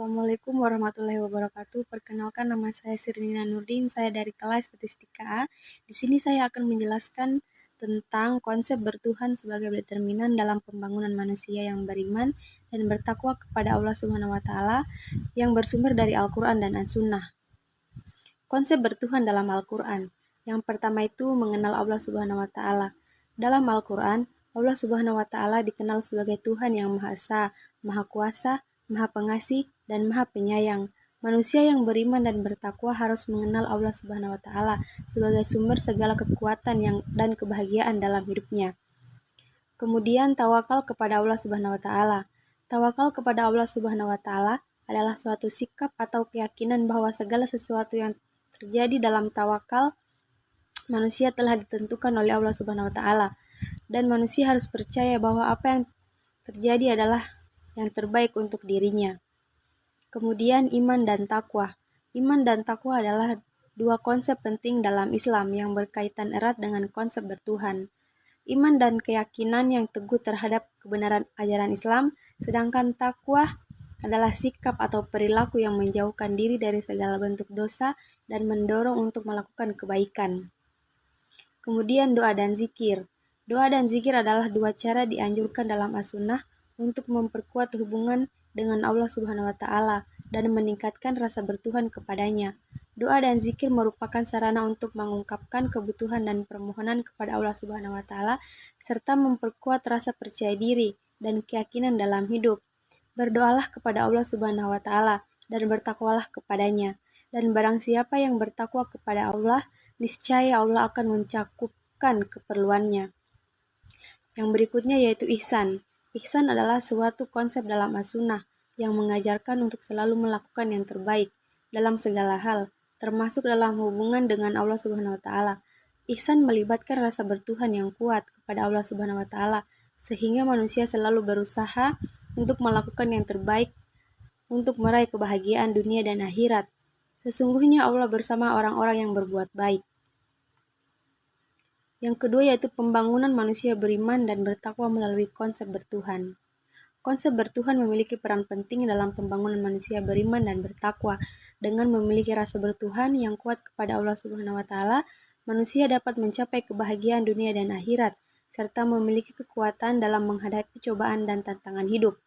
Assalamualaikum warahmatullahi wabarakatuh. Perkenalkan, nama saya Sirnina Nurdin, saya dari kelas Statistika A. Di sini saya akan menjelaskan tentang konsep bertuhan sebagai determinan dalam pembangunan manusia yang beriman dan bertakwa kepada Allah Subhanahu wa taala yang bersumber dari Al-Qur'an dan As-Sunnah. Konsep bertuhan dalam Al-Qur'an. Yang pertama itu mengenal Allah Subhanahu wa taala. Dalam Al-Qur'an, Allah Subhanahu wa taala dikenal sebagai Tuhan yang Maha Esa, Maha Kuasa, Maha Pengasih, dan Maha Penyayang. Manusia yang beriman dan bertakwa harus mengenal Allah Subhanahu wa taala sebagai sumber segala kekuatan dan kebahagiaan dalam hidupnya. Kemudian tawakal kepada Allah Subhanahu wa taala. Tawakal kepada Allah Subhanahu wa taala adalah suatu sikap atau keyakinan bahwa segala sesuatu yang terjadi dalam tawakal manusia telah ditentukan oleh Allah Subhanahu wa taala, dan manusia harus percaya bahwa apa yang terjadi adalah yang terbaik untuk dirinya. Kemudian iman dan takwa. Iman dan takwa adalah dua konsep penting dalam Islam yang berkaitan erat dengan konsep bertuhan. Iman dan keyakinan yang teguh terhadap kebenaran ajaran Islam, sedangkan takwa adalah sikap atau perilaku yang menjauhkan diri dari segala bentuk dosa dan mendorong untuk melakukan kebaikan. Kemudian doa dan zikir. Doa dan zikir adalah dua cara dianjurkan dalam As-Sunnah untuk memperkuat hubungan dengan Allah Subhanahu wa taala dan meningkatkan rasa bertuhan kepadanya. Doa dan zikir merupakan sarana untuk mengungkapkan kebutuhan dan permohonan kepada Allah Subhanahu wa taala serta memperkuat rasa percaya diri dan keyakinan dalam hidup. Berdoalah kepada Allah Subhanahu wa taala dan bertakwalah kepadanya. Dan barang siapa yang bertakwa kepada Allah, niscaya Allah akan mencukupkan keperluannya. Yang berikutnya yaitu ihsan. Ihsan adalah suatu konsep dalam As-Sunnah yang mengajarkan untuk selalu melakukan yang terbaik dalam segala hal, termasuk dalam hubungan dengan Allah Subhanahu wa taala. Ihsan melibatkan rasa bertuhan yang kuat kepada Allah Subhanahu wa taala, sehingga manusia selalu berusaha untuk melakukan yang terbaik untuk meraih kebahagiaan dunia dan akhirat. Sesungguhnya Allah bersama orang-orang yang berbuat baik. Yang kedua yaitu pembangunan manusia beriman dan bertakwa melalui konsep bertuhan. Konsep bertuhan memiliki peran penting dalam pembangunan manusia beriman dan bertakwa. Dengan memiliki rasa bertuhan yang kuat kepada Allah Subhanahu wa taala, manusia dapat mencapai kebahagiaan dunia dan akhirat serta memiliki kekuatan dalam menghadapi cobaan dan tantangan hidup.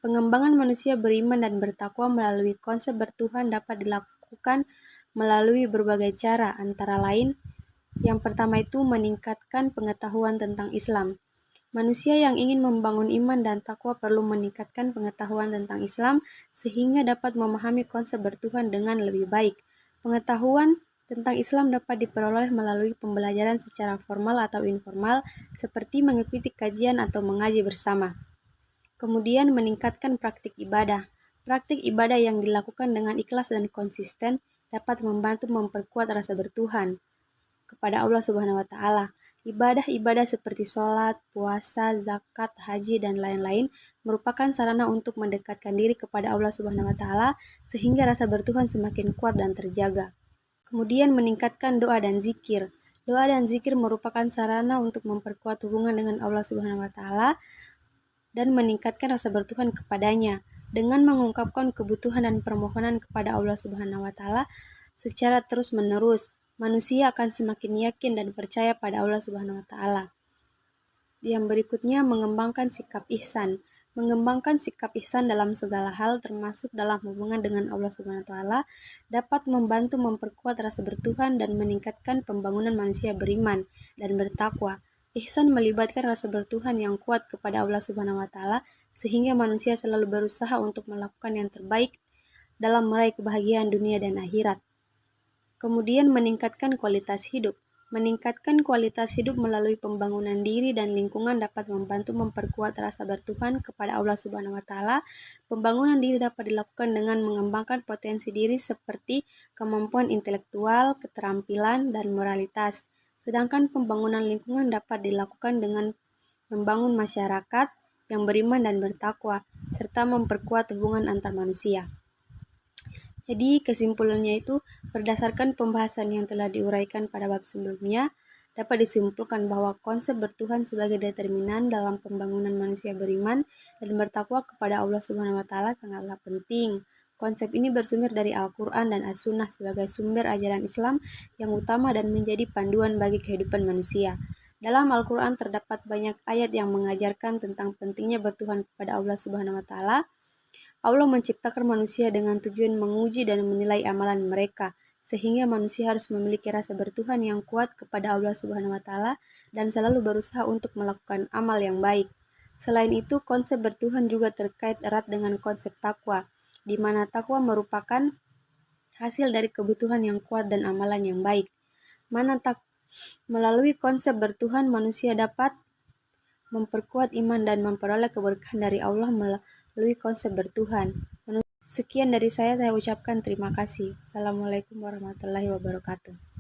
Pengembangan manusia beriman dan bertakwa melalui konsep bertuhan dapat dilakukan melalui berbagai cara, antara lain yang pertama itu meningkatkan pengetahuan tentang Islam. Manusia yang ingin membangun iman dan takwa perlu meningkatkan pengetahuan tentang Islam sehingga dapat memahami konsep bertuhan dengan lebih baik. Pengetahuan tentang Islam dapat diperoleh melalui pembelajaran secara formal atau informal seperti mengikuti kajian atau mengaji bersama. Kemudian meningkatkan praktik ibadah. Praktik ibadah yang dilakukan dengan ikhlas dan konsisten dapat membantu memperkuat rasa bertuhan kepada Allah Subhanahu wa taala. Ibadah-ibadah seperti sholat, puasa, zakat, haji, dan lain-lain merupakan sarana untuk mendekatkan diri kepada Allah Subhanahu wa taala sehingga rasa bertuhan semakin kuat dan terjaga. Kemudian meningkatkan doa dan zikir. Doa dan zikir merupakan sarana untuk memperkuat hubungan dengan Allah Subhanahu wa taala dan meningkatkan rasa bertuhan kepadanya dengan mengungkapkan kebutuhan dan permohonan kepada Allah Subhanahu wa taala secara terus-menerus. Manusia akan semakin yakin dan percaya pada Allah Subhanahu wa taala. Yang berikutnya mengembangkan sikap ihsan. Mengembangkan sikap ihsan dalam segala hal termasuk dalam hubungan dengan Allah Subhanahu wa taala dapat membantu memperkuat rasa bertuhan dan meningkatkan pembangunan manusia beriman dan bertakwa. Ihsan melibatkan rasa bertuhan yang kuat kepada Allah Subhanahu wa taala sehingga manusia selalu berusaha untuk melakukan yang terbaik dalam meraih kebahagiaan dunia dan akhirat. Kemudian meningkatkan kualitas hidup. Meningkatkan kualitas hidup melalui pembangunan diri dan lingkungan dapat membantu memperkuat rasa bertuhan kepada Allah Subhanahu wa taala. Pembangunan diri dapat dilakukan dengan mengembangkan potensi diri seperti kemampuan intelektual, keterampilan, dan moralitas. Sedangkan pembangunan lingkungan dapat dilakukan dengan membangun masyarakat yang beriman dan bertakwa serta memperkuat hubungan antar manusia. Jadi kesimpulannya itu berdasarkan pembahasan yang telah diuraikan pada bab sebelumnya, dapat disimpulkan bahwa konsep bertuhan sebagai determinan dalam pembangunan manusia beriman dan bertakwa kepada Allah Subhanahu wa taala sangatlah penting. Konsep ini bersumber dari Al-Quran dan As-Sunnah sebagai sumber ajaran Islam yang utama dan menjadi panduan bagi kehidupan manusia. Dalam Al-Quran terdapat banyak ayat yang mengajarkan tentang pentingnya bertuhan kepada Allah Subhanahu wa Ta'ala. Allah menciptakan manusia dengan tujuan menguji dan menilai amalan mereka, sehingga manusia harus memiliki rasa bertuhan yang kuat kepada Allah Subhanahu wa Ta'ala dan selalu berusaha untuk melakukan amal yang baik. Selain itu, konsep bertuhan juga terkait erat dengan konsep takwa, di mana takwa merupakan hasil dari kebutuhan yang kuat dan amalan yang baik. Melalui konsep bertuhan, manusia dapat memperkuat iman dan memperoleh keberkahan dari Allah melalui konsep bertuhan. Sekian dari saya ucapkan terima kasih. Assalamualaikum warahmatullahi wabarakatuh.